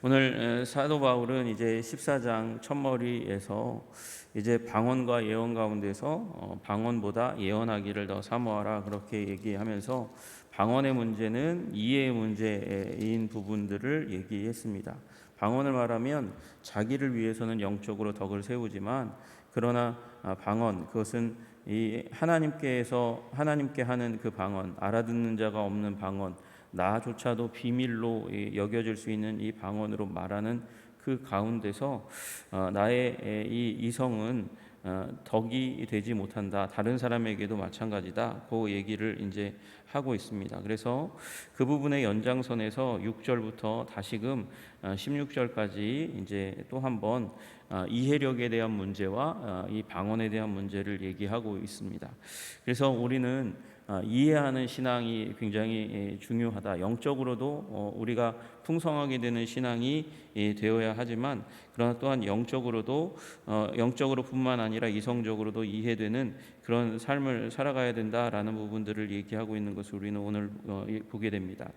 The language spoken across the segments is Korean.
오늘 사도 바울은 이제 14장 첫머리에서 이제 방언과 예언 가운데서 방언보다 예언하기를 더 사모하라 그렇게 얘기하면서 방언의 문제는 이해의 문제인 부분들을 얘기했습니다. 방언을 말하면 자기를 위해서는 영적으로 덕을 세우지만 그러나 방언 그것은 이 하나님께 하는 그 방언, 알아듣는 자가 없는 방언, 나조차도 비밀로 여겨질 수 있는 이 방언으로 말하는 그 가운데서 나의 이 이성은 덕이 되지 못한다. 다른 사람에게도 마찬가지다. 그 얘기를 이제 하고 있습니다. 그래서 그 부분의 연장선에서 6절부터 다시금 16절까지 이제 또 한번 이해력에 대한 문제와 이 방언에 대한 문제를 얘기하고 있습니다. 그래서 우리는 이해하는 신앙이 굉장히 중요하다. 영적으로도 우리가 풍성하게 되는 신앙이 되어야 하지만 그러나 또한 영적으로도 영적으로뿐만 아니라 이성적으로도 이해되는 그런 삶을 살아가야 된다라는 부분들을 얘기하고 있는 것을 우리는 오늘 보게 됩니다.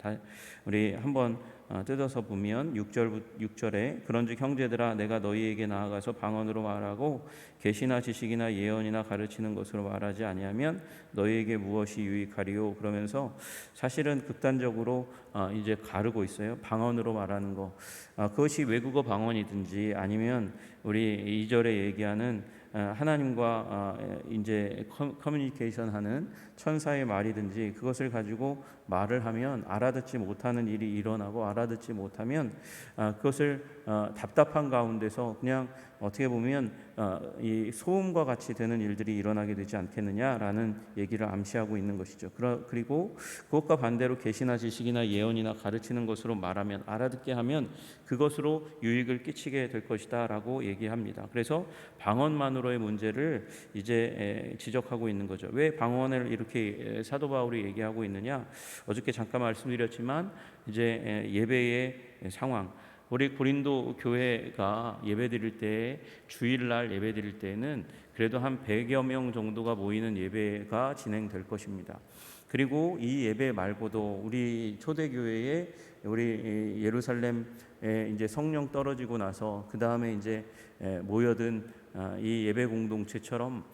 우리 한번 뜯어서 보면 6절에 그런즉 형제들아 내가 너희에게 나아가서 방언으로 말하고 계시나 지식이나 예언이나 가르치는 것으로 말하지 아니하면 너희에게 무엇이 유익하리요. 그러면서 사실은 극단적으로 이제 가르고 있어요. 방언으로 말하는 거 그것이 외국어 방언이든지 아니면 우리 2절에 얘기하는 하나님과 이제 커뮤니케이션하는 천사의 말이든지 그것을 가지고 말을 하면 알아듣지 못하는 일이 일어나고 알아듣지 못하면 그것을 답답한 가운데서 그냥 어떻게 보면 이 소음과 같이 되는 일들이 일어나게 되지 않겠느냐라는 얘기를 암시하고 있는 것이죠. 그리고 그것과 반대로 계시나 지식이나 예언이나 가르치는 것으로 말하면 알아듣게 하면 그것으로 유익을 끼치게 될 것이다라고 얘기합니다. 그래서 방언만으로의 문제를 이제 지적하고 있는 거죠. 왜 방언을 이렇게 사도 바울이 얘기하고 있느냐? 어저께 잠깐 말씀드렸지만 이제 예배의 상황. 우리 고린도 교회가 예배드릴 때 주일날 예배드릴 때는 그래도 한 100여 명 정도가 모이는 예배가 진행될 것입니다. 그리고 이 예배 말고도 우리 초대교회에 우리 예루살렘에 이제 성령 떨어지고 나서 그 다음에 이제 모여든 이 예배 공동체처럼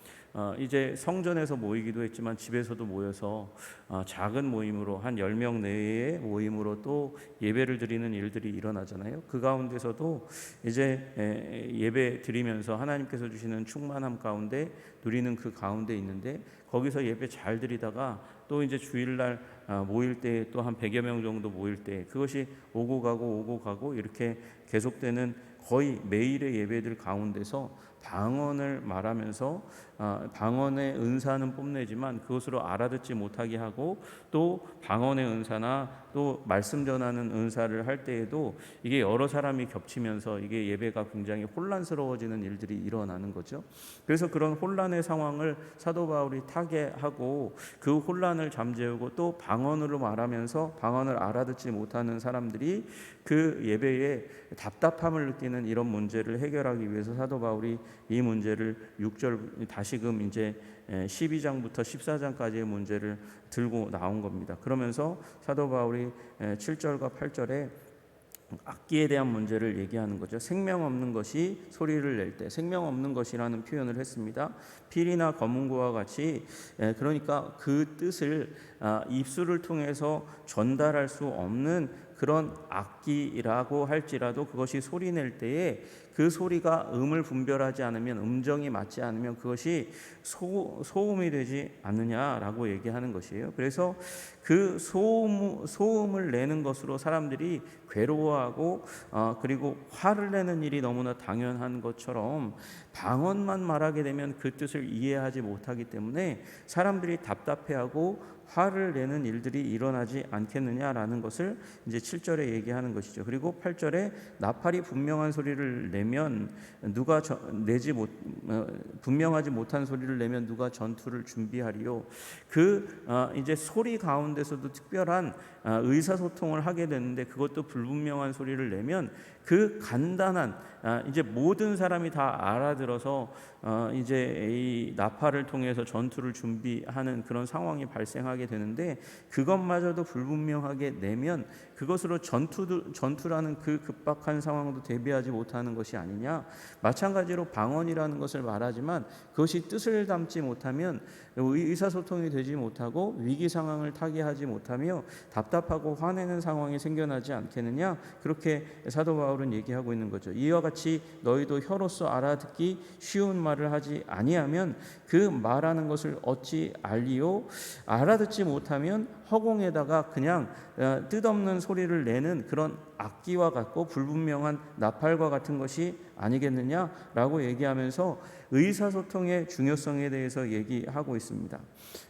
이제 성전에서 모이기도 했지만 집에서도 모여서 작은 모임으로 한 10명 내외의 모임으로 또 예배를 드리는 일들이 일어나잖아요. 그 가운데서도 이제 예배 드리면서 하나님께서 주시는 충만함 가운데 누리는 그 가운데 있는데 거기서 예배 잘 드리다가 또 이제 주일날 모일 때 또 한 100여 명 정도 모일 때 그것이 오고 가고 이렇게 계속되는 거의 매일의 예배들 가운데서 방언을 말하면서 방언의 은사는 뽐내지만 그것으로 알아듣지 못하게 하고 또 방언의 은사나 또 말씀 전하는 은사를 할 때에도 이게 여러 사람이 겹치면서 이게 예배가 굉장히 혼란스러워지는 일들이 일어나는 거죠. 그래서 그런 혼란의 상황을 사도 바울이 타개하고 그 혼란을 잠재우고 또 방언으로 말하면서 방언을 알아듣지 못하는 사람들이 그 예배에 답답함을 느끼는 이런 문제를 해결하기 위해서 사도 바울이 이 문제를 6절 다시금 이제 12장부터 14장까지의 문제를 들고 나온 겁니다. 그러면서 사도 바울이 7절과 8절에 악기에 대한 문제를 얘기하는 거죠. 생명 없는 것이 소리를 낼 때 생명 없는 것이라는 표현을 했습니다. 필이나 검은고와 같이 그러니까 그 뜻을 입술을 통해서 전달할 수 없는 그런 악기라고 할지라도 그것이 소리 낼 때에 그 소리가 음을 분별하지 않으면 음정이 맞지 않으면 그것이 소음이 되지 않느냐라고 얘기하는 것이에요. 그래서 그 소음을 내는 것으로 사람들이 괴로워하고 그리고 화를 내는 일이 너무나 당연한 것처럼 방언만 말하게 되면 그 뜻을 이해하지 못하기 때문에 사람들이 답답해하고 화를 내는 일들이 일어나지 않겠느냐라는 것을 이제 7절에 얘기하는 것이죠. 그리고 8절에 나팔이 분명한 소리를 내면 누가 분명하지 못한 소리를 내면 누가 전투를 준비하리요. 이제 소리 가운데서도 특별한 의사소통을 하게 되는데 그것도 불분명한 소리를 내면 그 간단한 이제 모든 사람이 다 알아들어서 이제 이 나팔을 통해서 전투를 준비하는 그런 상황이 발생하게 주문하게 되는데 그것마저도 불분명하게 내면 그것으로 전투라는 그 급박한 상황도 대비하지 못하는 것이 아니냐. 마찬가지로 방언이라는 것을 말하지만 그것이 뜻을 담지 못하면 의사소통이 되지 못하고 위기 상황을 타개하지 못하며 답답하고 화내는 상황이 생겨나지 않겠느냐. 그렇게 사도 바울은 얘기하고 있는 거죠. 이와 같이 너희도 혀로서 알아듣기 쉬운 말을 하지 아니하면 그 말하는 것을 어찌 알리요. 알아듣지 못하면 허공에다가 그냥 뜻없는 소리를 내는 그런 악기와 같고 불분명한 나팔과 같은 것이 아니겠느냐라고 얘기하면서 의사소통의 중요성에 대해서 얘기하고 있습니다.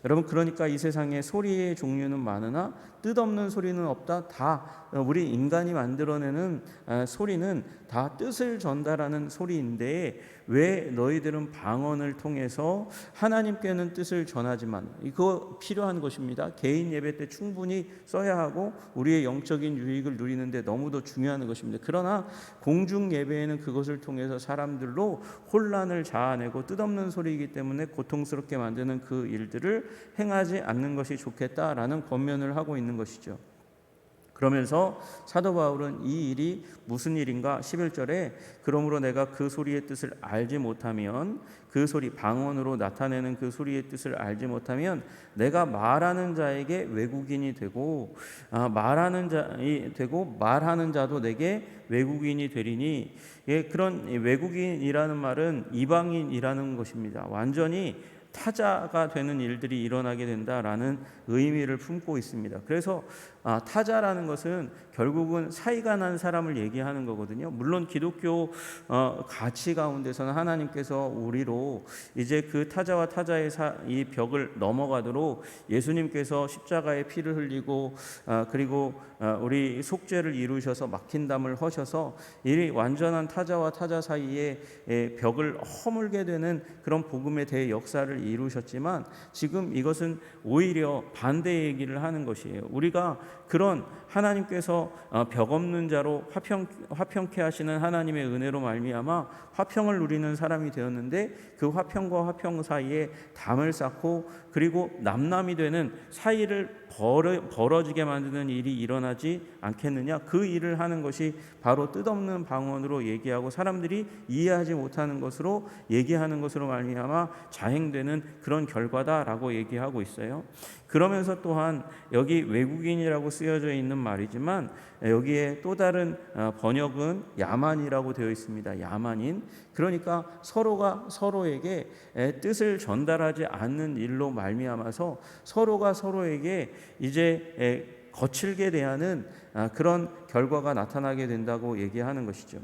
여러분, 그러니까 이 세상에 소리의 종류는 많으나 뜻없는 소리는 없다. 다 우리 인간이 만들어내는 소리는 다 뜻을 전달하는 소리인데 왜 너희들은 방언을 통해서 하나님께는 뜻을 전하지만 이거 필요한 것입니다. 개인 예배 때 충분히 써야 하고 우리의 영적인 유익을 누리는데 너무도 중요한 것입니다. 그러나 공중 예배에는 그것을 통해서 사람들로 혼란을 자아내고 뜻없는 소리이기 때문에 고통스럽게 만드는 그 일들을 행하지 않는 것이 좋겠다라는 권면을 하고 있는 것이죠. 그러면서 사도 바울은 이 일이 무슨 일인가 11절에 그러므로 내가 그 소리의 뜻을 알지 못하면 그 소리 방언으로 나타내는 그 소리의 뜻을 알지 못하면 내가 말하는 자에게 외국인이 되고 말하는 자도 내게 외국인이 되리니 그런 외국인이라는 말은 이방인이라는 것입니다. 완전히 타자가 되는 일들이 일어나게 된다라는 의미를 품고 있습니다. 그래서 타자라는 것은 결국은 사이가 난 사람을 얘기하는 거거든요. 물론 기독교 가치 가운데서는 하나님께서 우리로 이제 그 타자와 타자의 이 벽을 넘어가도록 예수님께서 십자가에 피를 흘리고 그리고 우리 속죄를 이루셔서 막힌 담을 허셔서 이 완전한 타자와 타자 사이에 벽을 허물게 되는 그런 복음의 대역사를 이루셨지만 지금 이것은 오히려 반대 얘기를 하는 것이에요. 우리가 그런 하나님께서 벽 없는 자로 화평케 하시는 하나님의 은혜로 말미암아 화평을 누리는 사람이 되었는데 그 화평과 화평 사이에 담을 쌓고 그리고 남남이 되는 사이를 벌어지게 만드는 일이 일어나지 않겠느냐. 그 일을 하는 것이 바로 뜻없는 방언으로 얘기하고 사람들이 이해하지 못하는 것으로 얘기하는 것으로 말미암아 자행되는 그런 결과다라고 얘기하고 있어요. 그러면서 또한 여기 외국인이라고 쓰여져 있는 말이지만 여기에 또 다른 번역은 야만이라고 되어 있습니다. 야만인. 그러니까 서로가 서로에게 뜻을 전달하지 않는 일로 말미암아서 서로가 서로에게 이제 거칠게 대하는 그런 결과가 나타나게 된다고 얘기하는 것이죠.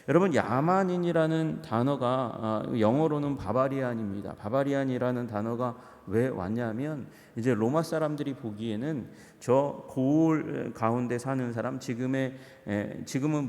여러분, 야만인이라는 단어가 영어로는 바바리안입니다. 바바리안이라는 단어가 왜 왔냐면 이제 로마 사람들이 보기에는 저 고을 가운데 사는 사람, 지금은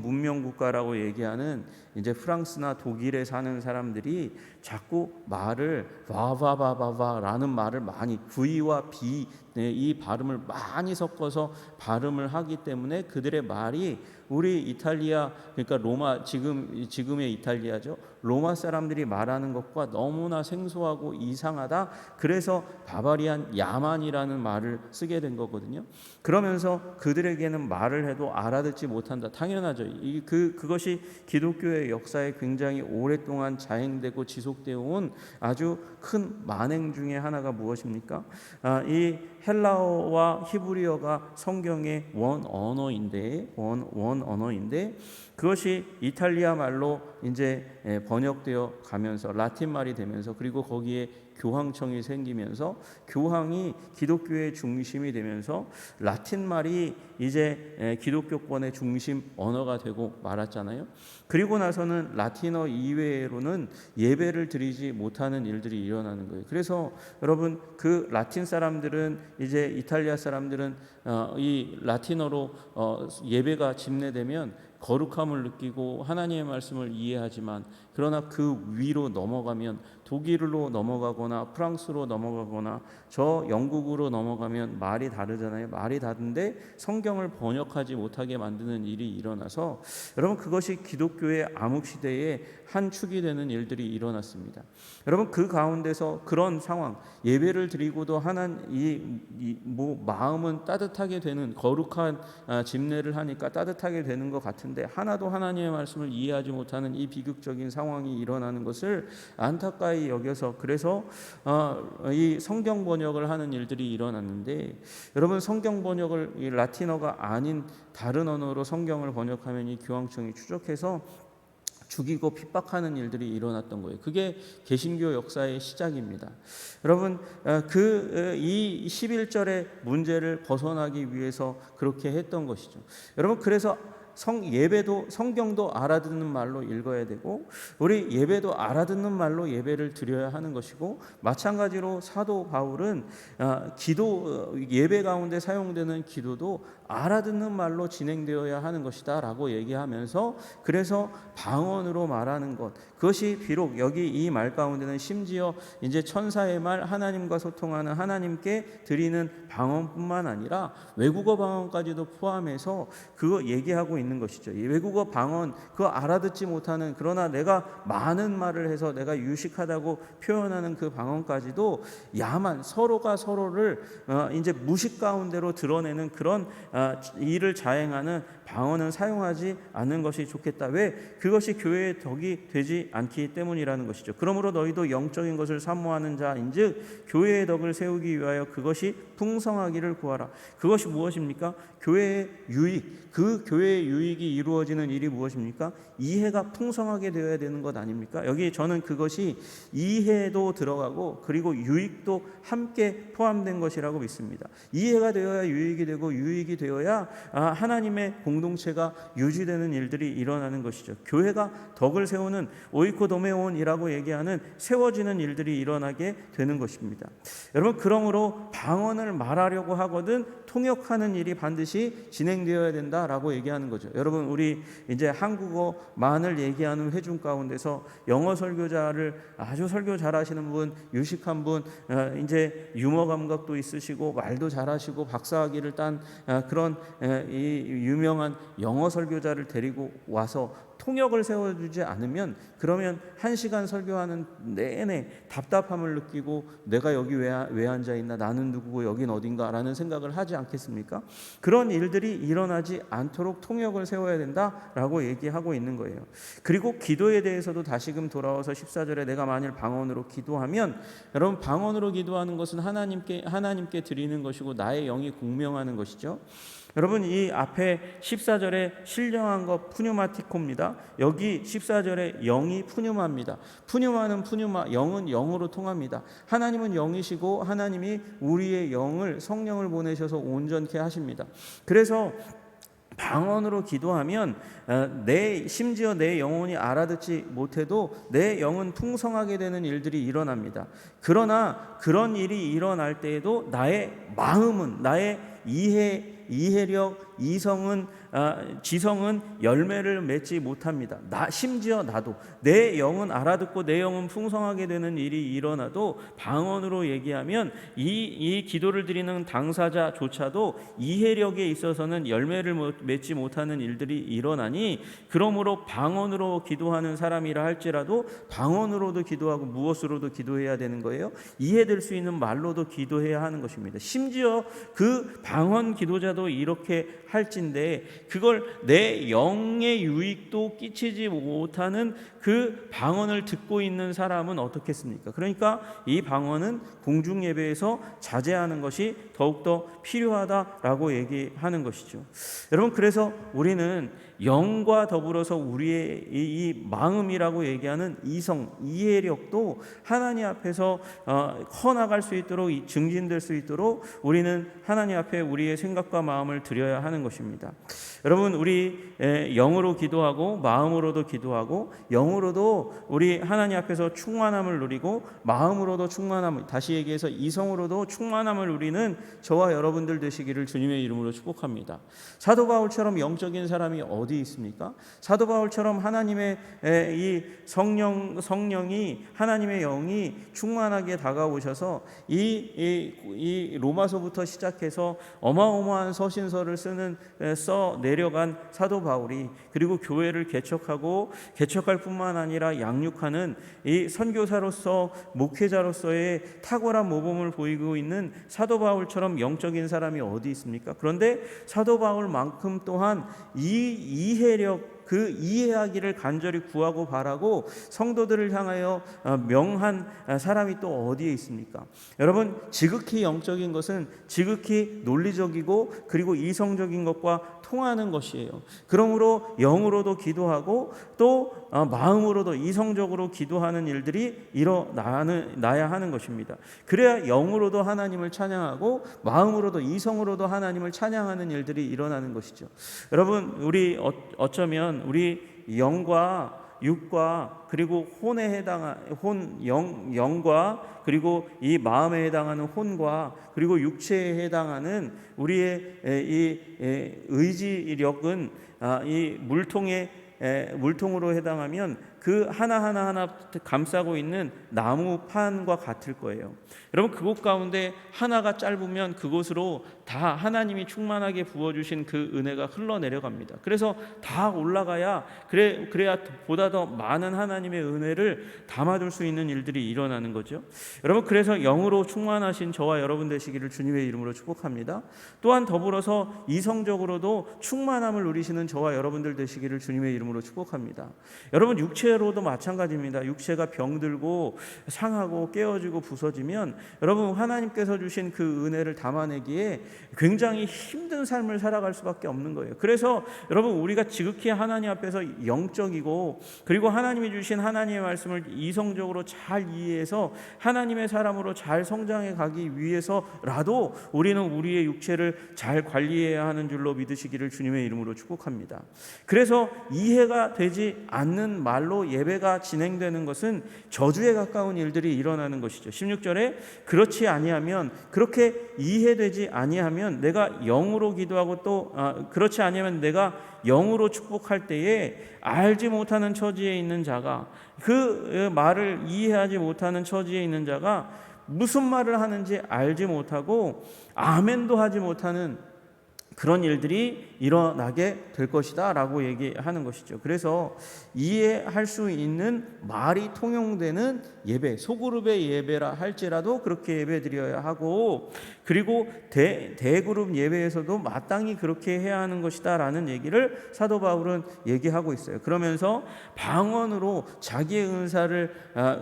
문명 국가라고 얘기하는 이제 프랑스나 독일에 사는 사람들이 자꾸 말을 와바바바바라는 말을 많이 V와 B 이 발음을 많이 섞어서 발음을 하기 때문에 그들의 말이 우리 이탈리아, 그러니까 로마, 지금의 이탈리아죠. 로마 사람들이 말하는 것과 너무나 생소하고 이상하다. 그래서 바바리안 야만이라는 말을 쓰게 된 거거든요. 그러면서 그들에게는 말을 해도 알아듣지 못한다. 당연하죠. 그것이 기독교의 역사에 굉장히 오랫동안 자행되고 지속되어 온 아주 큰 만행 중에 하나가 무엇입니까? 이 헬라어와 히브리어가 성경의 원 언어인데 그것이 이탈리아 말로 이제 번역되어 가면서 라틴 말이 되면서 그리고 거기에 교황청이 생기면서 교황이 기독교의 중심이 되면서 라틴 말이 이제 기독교권의 중심 언어가 되고 말았잖아요. 그리고 나서는 라틴어 이외로는 예배를 드리지 못하는 일들이 일어나는 거예요. 그래서 여러분, 그 라틴 사람들은 이제 이탈리아 사람들은 이 라틴어로 예배가 집례되면 거룩함을 느끼고 하나님의 말씀을 이해하지만 그러나 그 위로 넘어가면 독일로 넘어가거나 프랑스로 넘어가거나 저 영국으로 넘어가면 말이 다르잖아요. 말이 다른데 성경을 번역하지 못하게 만드는 일이 일어나서 여러분 그것이 기독교의 암흑시대의 한 축이 되는 일들이 일어났습니다. 여러분 그 가운데서 그런 상황, 예배를 드리고도 마음은 따뜻하게 되는, 거룩한 집례를 하니까 따뜻하게 되는 것 같은데 하나도 하나님의 말씀을 이해하지 못하는 이 비극적인 상황이 일어나는 것을 안타까이 여겨서, 그래서 이 성경 번역을 하는 일들이 일어났는데, 여러분 성경 번역을 이 라틴어가 아닌 다른 언어로 성경을 번역하면 이 교황청이 추적해서 죽이고 핍박하는 일들이 일어났던 거예요. 그게 개신교 역사의 시작입니다. 여러분 이 11절의 문제를 벗어나기 위해서 그렇게 했던 것이죠. 여러분 그래서 예배도, 성경도 알아듣는 말로 읽어야 되고, 우리 예배도 알아듣는 말로 예배를 드려야 하는 것이고, 마찬가지로 사도 바울은 예배 가운데 사용되는 기도도 알아듣는 말로 진행되어야 하는 것이다 라고 얘기하면서, 그래서 방언으로 말하는 것, 그것이 비록 여기 이 말 가운데는 심지어 이제 천사의 말, 하나님과 소통하는, 하나님께 드리는 방언뿐만 아니라 외국어 방언까지도 포함해서 그거 얘기하고 있는 것이죠. 이 외국어 방언, 그거 알아듣지 못하는, 그러나 내가 많은 말을 해서 내가 유식하다고 표현하는 그 방언까지도 야만, 서로가 서로를 이제 무식 가운데로 드러내는 그런 일을 자행하는 방언은 사용하지 않는 것이 좋겠다. 왜? 그것이 교회의 덕이 되지 않기 때문이라는 것이죠. 그러므로 너희도 영적인 것을 사모하는 자인즉 교회의 덕을 세우기 위하여 그것이 풍성하기를 구하라. 그것이 무엇입니까? 교회의 유익. 그 교회의 유익이 이루어지는 일이 무엇입니까? 이해가 풍성하게 되어야 되는 것 아닙니까? 여기 저는 그것이 이해도 들어가고 그리고 유익도 함께 포함된 것이라고 믿습니다. 이해가 되어야 유익이 되고, 유익이 되어야 하나님의 공동체가 유지되는 일들이 일어나는 것이죠. 교회가 덕을 세우는 오이코도메온이라고 얘기하는 세워지는 일들이 일어나게 되는 것입니다. 여러분 그러므로 방언을 말하려고 하거든 통역하는 일이 반드시 진행되어야 된다라고 얘기하는 거죠. 여러분 우리 이제 한국어만을 얘기하는 회중 가운데서 영어 설교자를 아주 설교 잘하시는 분, 유식한 분, 이제 유머 감각도 있으시고 말도 잘하시고 박사학위를 딴 그런 이 유명한 영어 설교자를 데리고 와서 통역을 세워주지 않으면, 그러면 1시간 설교하는 내내 답답함을 느끼고 내가 여기 왜 앉아있나, 나는 누구고 여긴 어딘가 라는 생각을 하지 않겠습니까? 그런 일들이 일어나지 않도록 통역을 세워야 된다라고 얘기하고 있는 거예요. 그리고 기도에 대해서도 다시금 돌아와서 14절에 내가 만일 방언으로 기도하면, 여러분 방언으로 기도하는 것은 하나님께 드리는 것이고 나의 영이 공명하는 것이죠. 여러분 이 앞에 14절에 신령한 것 푸뉴마티코입니다. 여기 14절에 영이 푸뉴마입니다. 푸뉴마는 푸뉴마, 영은 영으로 통합니다. 하나님은 영이시고 하나님이 우리의 영을, 성령을 보내셔서 온전케 하십니다. 그래서 방언으로 기도하면 심지어 내 영혼이 알아듣지 못해도 내 영은 풍성하게 되는 일들이 일어납니다. 그러나 그런 일이 일어날 때에도 나의 마음은, 나의 이해력, 지성은 열매를 맺지 못합니다. 심지어 나도 내 영은 알아듣고 내 영은 풍성하게 되는 일이 일어나도 방언으로 얘기하면 이 기도를 드리는 당사자조차도 이해력에 있어서는 열매를 맺지 못하는 일들이 일어나니, 그러므로 방언으로 기도하는 사람이라 할지라도 방언으로도 기도하고 무엇으로도 기도해야 되는 거예요. 이해될 수 있는 말로도 기도해야 하는 것입니다. 심지어 그 방언 기도자도 이렇게 할진데 그걸 내 영의 유익도 끼치지 못하는 그 방언을 듣고 있는 사람은 어떻겠습니까? 그러니까 이 방언은 공중 예배에서 자제하는 것이 더욱더 필요하다라고 얘기하는 것이죠. 여러분 그래서 우리는 영과 더불어서 우리의 이 마음이라고 얘기하는 이성, 이해력도 하나님 앞에서 커나갈 수 있도록, 증진될 수 있도록 우리는 하나님 앞에 우리의 생각과 마음을 드려야 하는 것입니다. 여러분 우리 영으로 기도하고 마음으로도 기도하고 영으로도 우리 하나님 앞에서 충만함을 누리고 마음으로도 충만함을, 다시 얘기해서 이성으로도 충만함을 누리는 저와 여러분들 되시기를 주님의 이름으로 축복합니다. 사도 바울처럼 영적인 사람이 어디 있습니까? 사도 바울처럼 하나님의 이 성령이 하나님의 영이 충만하게 다가오셔서 이 로마서부터 시작해서 어마어마한 서신서를 써 내려간 사도 바울이, 그리고 교회를 개척할 뿐만 아니라 양육하는 이 선교사로서 목회자로서의 탁월한 모범을 보이고 있는 사도 바울처럼 영적인 사람이 어디 있습니까? 그런데 사도 바울만큼 또한 이 이해력, 그 이해하기를 간절히 구하고 바라고 성도들을 향하여 명한 사람이 또 어디에 있습니까? 여러분, 지극히 영적인 것은 지극히 논리적이고 그리고 이성적인 것과 통하는 것이에요. 그러므로 영으로도 기도하고 또 마음으로도 이성적으로 기도하는 일들이 일어나야 하는 것입니다. 그래야 영으로도 하나님을 찬양하고 마음으로도 이성으로도 하나님을 찬양하는 일들이 일어나는 것이죠. 여러분, 우리 어쩌면 우리 영과 육과 그리고 영과 그리고 이 마음에 해당하는 혼과 그리고 육체에 해당하는 우리의 이 의지력은 이 물통으로 해당하면 그 하나 감싸고 있는 나무판과 같을 거예요. 여러분, 그곳 가운데 하나가 짧으면 그곳으로 다 하나님이 충만하게 부어주신 그 은혜가 흘러내려갑니다. 그래서 다 올라가야 그래야 보다 더 많은 하나님의 은혜를 담아둘 수 있는 일들이 일어나는 거죠. 여러분, 그래서 영으로 충만하신 저와 여러분 되시기를 주님의 이름으로 축복합니다. 또한 더불어서 이성적으로도 충만함을 누리시는 저와 여러분들 되시기를 주님의 이름으로 축복합니다. 여러분, 육체로도 마찬가지입니다. 육체가 병들고 상하고 깨어지고 부서지면 여러분, 하나님께서 주신 그 은혜를 담아내기에 굉장히 힘든 삶을 살아갈 수밖에 없는 거예요. 그래서 여러분, 우리가 지극히 하나님 앞에서 영적이고 그리고 하나님이 주신 하나님의 말씀을 이성적으로 잘 이해해서 하나님의 사람으로 잘 성장해 가기 위해서라도 우리는 우리의 육체를 잘 관리해야 하는 줄로 믿으시기를 주님의 이름으로 축복합니다. 그래서 이해가 되지 않는 말로 예배가 진행되는 것은 저주에 가까운 일들이 일어나는 것이죠. 16절에 그렇지 아니하면, 그렇게 이해되지 아니하면 내가 영으로 기도하고 또 그렇지 아니하면 내가 영으로 축복할 때에 알지 못하는 처지에 있는 자가, 그 말을 이해하지 못하는 처지에 있는 자가 무슨 말을 하는지 알지 못하고 아멘도 하지 못하는 그런 일들이 일어나게 될 것이다 라고 얘기하는 것이죠. 그래서 이해할 수 있는 말이 통용되는 예배, 소그룹의 예배라 할지라도 그렇게 예배 드려야 하고, 그리고 대그룹 예배에서도 마땅히 그렇게 해야 하는 것이다 라는 얘기를 사도 바울은 얘기하고 있어요. 그러면서 방언으로 자기의 은사를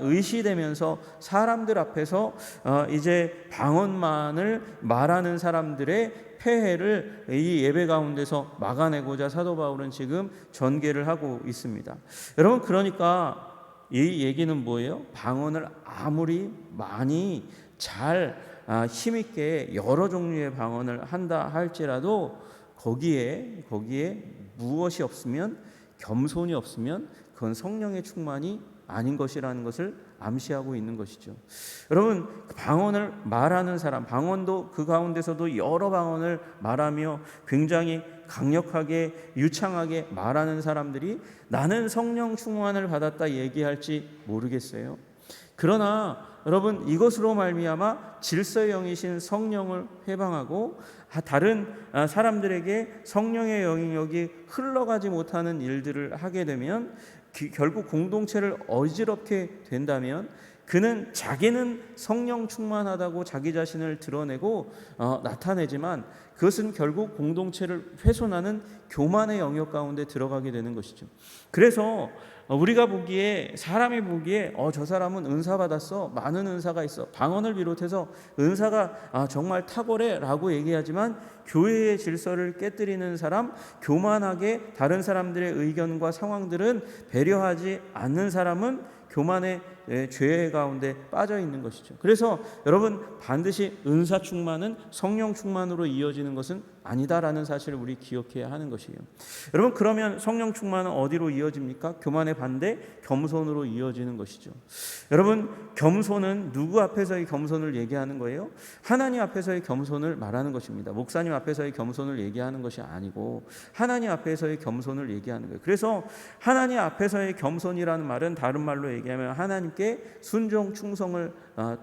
의시되면서 사람들 앞에서 이제 방언만을 말하는 사람들의 폐해를 이 예배 가운데서 막아내고자 사도 바울은 지금 전개를 하고 있습니다. 여러분, 그러니까 이 얘기는 뭐예요? 방언을 아무리 많이 잘 힘있게 여러 종류의 방언을 한다 할지라도 거기에 무엇이 없으면, 겸손이 없으면 그건 성령의 충만이 아닌 것이라는 것을 암시하고 있는 것이죠. 여러분, 방언을 말하는 사람, 방언도 그 가운데서도 여러 방언을 말하며 굉장히 강력하게 유창하게 말하는 사람들이 나는 성령 충만을 받았다 얘기할지 모르겠어요. 그러나 여러분, 이것으로 말미암아 질서의 영이신 성령을 회방하고 다른 사람들에게 성령의 영역이 흘러가지 못하는 일들을 하게 되면 결국 공동체를 어지럽게 된다면 그는 자기는 성령 충만하다고 자기 자신을 드러내고 나타내지만 그것은 결국 공동체를 훼손하는 교만의 영역 가운데 들어가게 되는 것이죠. 그래서 우리가 보기에, 사람이 보기에 저 사람은 은사 받았어, 많은 은사가 있어, 방언을 비롯해서 은사가 정말 탁월해 라고 얘기하지만 교회의 질서를 깨뜨리는 사람, 교만하게 다른 사람들의 의견과 상황들은 배려하지 않는 사람은 교만의 죄 가운데 빠져 있는 것이죠. 그래서 여러분, 반드시 은사 충만은 성령 충만으로 이어지는 것은 아니다라는 사실을 우리 기억해야 하는 것이에요. 여러분, 그러면 성령 충만은 어디로 이어집니까? 교만의 반대 겸손으로 이어지는 것이죠. 여러분, 겸손은 누구 앞에서의 겸손을 얘기하는 거예요? 하나님 앞에서의 겸손을 말하는 것입니다. 목사님 앞에서의 겸손을 얘기하는 것이 아니고 하나님 앞에서의 겸손을 얘기하는 거예요. 그래서 하나님 앞에서의 겸손이라는 말은 다른 말로 얘기하면 하나님께 순종 충성을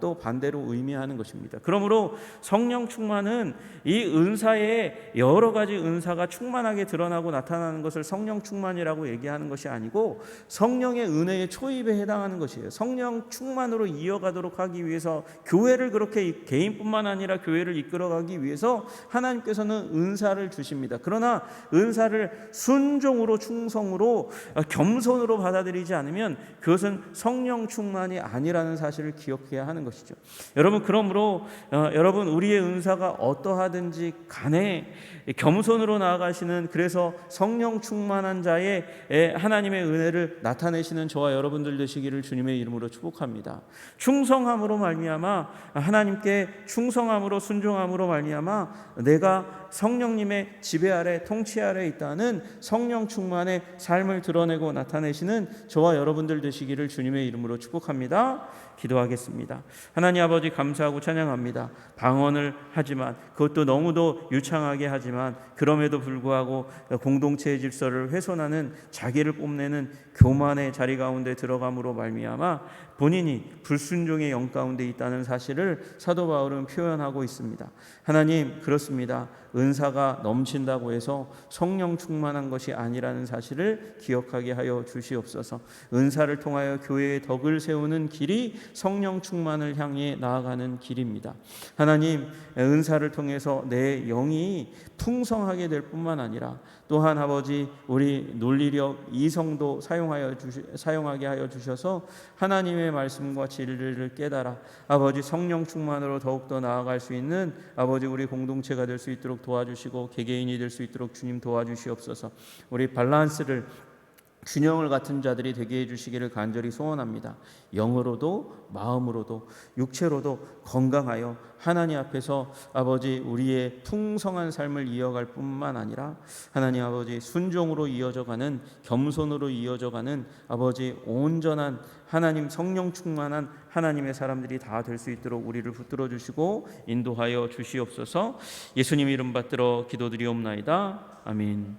또 반대로 의미하는 것입니다. 그러므로 성령 충만은 이 은사에 여러 가지 은사가 충만하게 드러나고 나타나는 것을 성령 충만이라고 얘기하는 것이 아니고 성령의 은혜의 초입에 해당하는 것이에요. 성령 충만으로 이어가도록 하기 위해서 교회를 그렇게 개인뿐만 아니라 교회를 이끌어가기 위해서 하나님께서는 은사를 주십니다. 그러나 은사를 순종으로 충성으로 겸손으로 받아들이지 않으면 그것은 성령 충만이 아니라는 사실을 기억해야 하는 것이죠. 여러분, 그러므로 여러분, 우리의 은사가 어떠하든지 간에 겸손으로 나아가시는, 그래서 성령 충만한 자의 하나님의 은혜를 나타내시는 저와 여러분들 되시기를 주님의 이름으로 축복합니다. 충성함으로 말미암아, 하나님께 충성함으로 순종함으로 말미암아 내가 성령님의 지배 아래 통치 아래 있다는 성령 충만의 삶을 드러내고 나타내시는 저와 여러분들 되시기를 주님의 이름으로 축복합니다. 기도하겠습니다. 하나님 아버지, 감사하고 찬양합니다. 방언을 하지만, 그것도 너무도 유창하게 하지만 그럼에도 불구하고 공동체의 질서를 훼손하는, 자기를 뽐내는 교만의 자리 가운데 들어감으로 말미암아 본인이 불순종의 영 가운데 있다는 사실을 사도 바울은 표현하고 있습니다. 하나님, 그렇습니다. 은사가 넘친다고 해서 성령 충만한 것이 아니라는 사실을 기억하게 하여 주시옵소서. 은사를 통하여 교회의 덕을 세우는 길이 성령 충만을 향해 나아가는 길입니다. 하나님, 은사를 통해서 내 영이 풍성하게 될 뿐만 아니라 또한 아버지, 우리 논리력, 이성도 사용하게 하여 주셔서 하나님의 말씀과 진리를 깨달아 아버지 성령 충만으로 더욱더 나아갈 수 있는 아버지 우리 공동체가 될 수 있도록 도와주시고 개개인이 될 수 있도록 주님 도와주시옵소서. 우리 밸런스를, 균형을 갖춘 자들이 되게 해주시기를 간절히 소원합니다. 영으로도 마음으로도 육체로도 건강하여 하나님 앞에서 아버지 우리의 풍성한 삶을 이어갈 뿐만 아니라 하나님 아버지 순종으로 이어져가는, 겸손으로 이어져가는 아버지 온전한 하나님 성령 충만한 하나님의 사람들이 다 될 수 있도록 우리를 붙들어 주시고 인도하여 주시옵소서. 예수님 이름 받들어 기도드리옵나이다. 아멘.